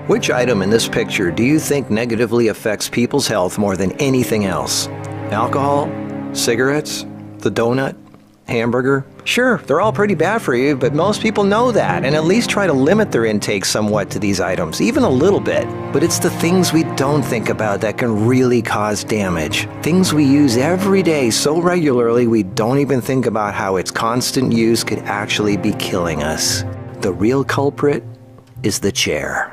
Which item in this picture do you think negatively affects people's health more than anything else? Alcohol? Cigarettes? The donut? Hamburger? Sure, they're all pretty bad for you, but most people know that and at least try to limit their intake somewhat to these items, even a little bit. But it's the things we don't think about that can really cause damage. Things we use every day so regularly we don't even think about how its constant use could actually be killing us. The real culprit is the chair.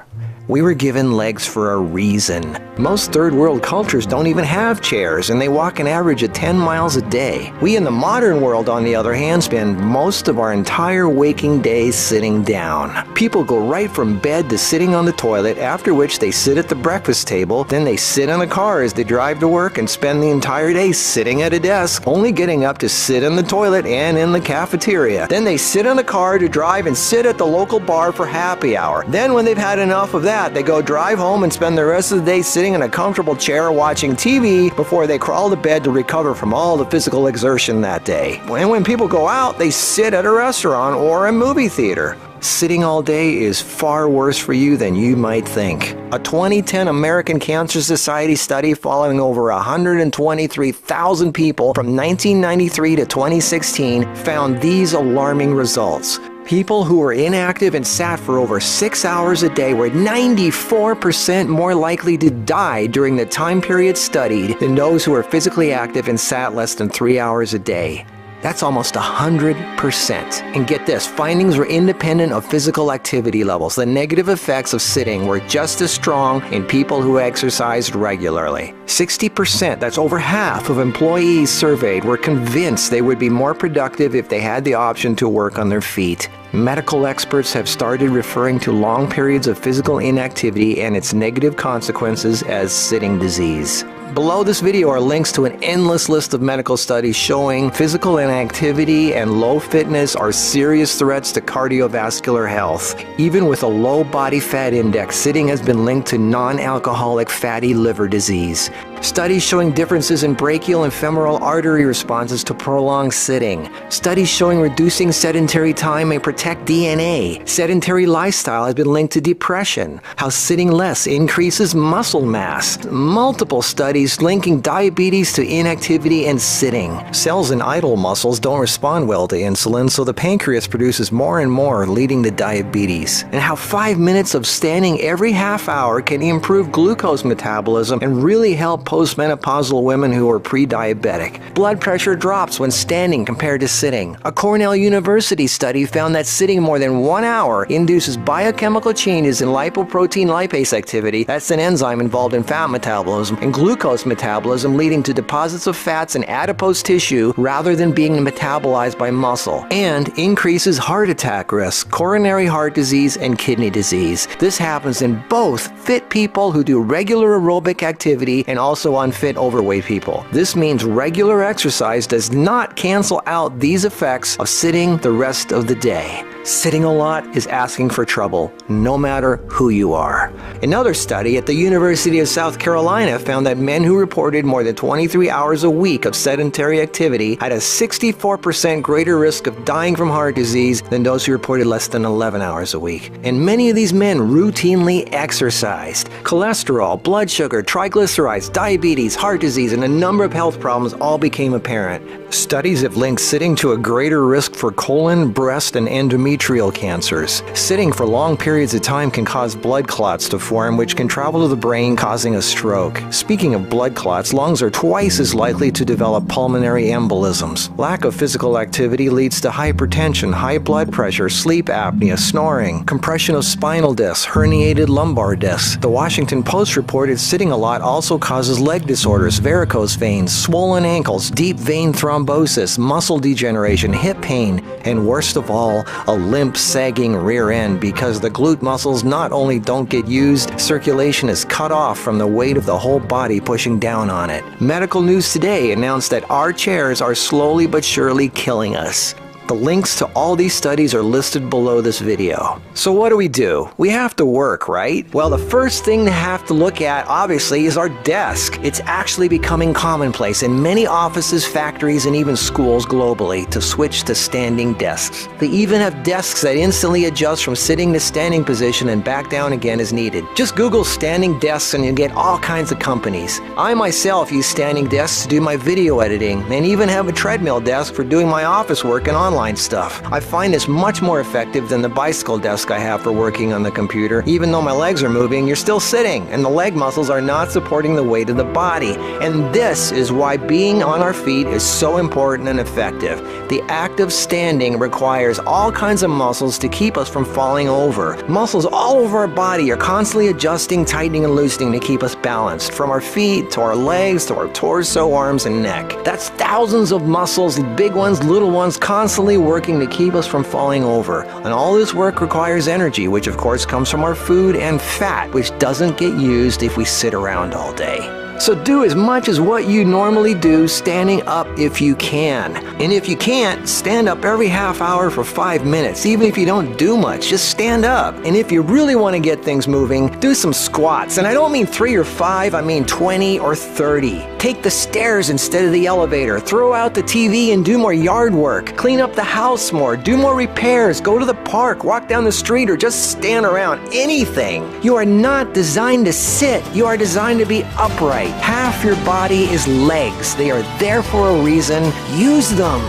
We were given legs for a reason. Most third world cultures don't even have chairs, and they walk an average of 10 miles a day. We in the modern world, on the other hand, spend most of our entire waking days sitting down. People go right from bed to sitting on the toilet, after which they sit at the breakfast table, then they sit in the car as they drive to work and spend the entire day sitting at a desk, only getting up to sit in the toilet and in the cafeteria. Then they sit in the car to drive and sit at the local bar for happy hour. Then when they've had enough of that, they go drive home and spend the rest of the day sitting in a comfortable chair watching TV before they crawl to bed to recover from all the physical exertion that day. And when people go out, they sit at a restaurant or a movie theater. Sitting all day is far worse for you than you might think. A 2010 American Cancer Society study following over 123,000 people from 1993 to 2016 found these alarming results. People who were inactive and sat for over 6 hours a day were 94% more likely to die during the time period studied than those who were physically active and sat less than 3 hours a day. That's almost 100%. And get this, findings were independent of physical activity levels. The negative effects of sitting were just as strong in people who exercised regularly. 60%, that's over half of employees surveyed, were convinced they would be more productive if they had the option to work on their feet. Medical experts have started referring to long periods of physical inactivity and its negative consequences as sitting disease. Below this video are links to an endless list of medical studies showing physical inactivity and low fitness are serious threats to cardiovascular health. Even with a low body fat index, sitting has been linked to non-alcoholic fatty liver disease. Studies showing differences in brachial and femoral artery responses to prolonged sitting. Studies showing reducing sedentary time may protect DNA. Sedentary lifestyle has been linked to depression. How sitting less increases muscle mass. Multiple studies linking diabetes to inactivity and sitting. Cells in idle muscles don't respond well to insulin, so the pancreas produces more and more, leading to diabetes. And how 5 minutes of standing every half hour can improve glucose metabolism and really help postmenopausal women who are pre-diabetic. Blood pressure drops when standing compared to sitting. A Cornell University study found that sitting more than 1 hour induces biochemical changes in lipoprotein lipase activity, that's an enzyme involved in fat metabolism, and glucose metabolism, leading to deposits of fats in adipose tissue rather than being metabolized by muscle, and increases heart attack risk, coronary heart disease, and kidney disease. This happens in both fit people who do regular aerobic activity and also unfit overweight people. This means regular exercise does not cancel out these effects of sitting the rest of the day. Sitting a lot is asking for trouble, no matter who you are. Another study at the University of South Carolina found that men who reported more than 23 hours a week of sedentary activity had a 64% greater risk of dying from heart disease than those who reported less than 11 hours a week. And many of these men routinely exercised. Cholesterol, blood sugar, triglycerides, diabetes, heart disease, and a number of health problems all became apparent. Studies have linked sitting to a greater risk for colon, breast, and endometrial cancers. Sitting for long periods of time can cause blood clots to form, which can travel to the brain, causing a stroke. Speaking of blood clots, lungs are twice as likely to develop pulmonary embolisms. Lack of physical activity leads to hypertension, high blood pressure, sleep apnea, snoring, compression of spinal discs, herniated lumbar discs. The Washington Post reported sitting a lot also causes leg disorders, varicose veins, swollen ankles, deep vein thrombosis, muscle degeneration, hip pain, and worst of all, a limp, sagging rear end because the glute muscles not only don't get used, circulation is cut off from the weight of the whole body pushing down on it. Medical News Today announced that our chairs are slowly but surely killing us. The links to all these studies are listed below this video. So what do? We have to work, right? Well, the first thing to have to look at, obviously, is our desk. It's actually becoming commonplace in many offices, factories, and even schools globally to switch to standing desks. They even have desks that instantly adjust from sitting to standing position and back down again as needed. Just Google standing desks and you get all kinds of companies. I myself use standing desks to do my video editing and even have a treadmill desk for doing my office work and online stuff. I find this much more effective than the bicycle desk I have for working on the computer. Even though my legs are moving, you're still sitting, and the leg muscles are not supporting the weight of the body. And this is why being on our feet is so important and effective. The act of standing requires all kinds of muscles to keep us from falling over. Muscles all over our body are constantly adjusting, tightening, and loosening to keep us balanced, from our feet to our legs to our torso, arms, and neck. That's thousands of muscles, big ones, little ones, constantly working to keep us from falling over. And all this work requires energy, which of course comes from our food, and fat, which doesn't get used if we sit around all day. So do as much as what you normally do standing up if you can. And if you can't, stand up every half hour for 5 minutes. Even if you don't do much, just stand up. And if you really want to get things moving, do some squats. And I don't mean 3 or 5, I mean 20 or 30. Take the stairs instead of the elevator. Throw out the TV and do more yard work. Clean up the house more. Do more repairs. Go to the park. Walk down the street or just stand around. Anything. You are not designed to sit. You are designed to be upright. Half your body is legs. They are there for a reason. Use them.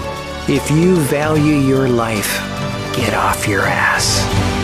If you value your life, get off your ass.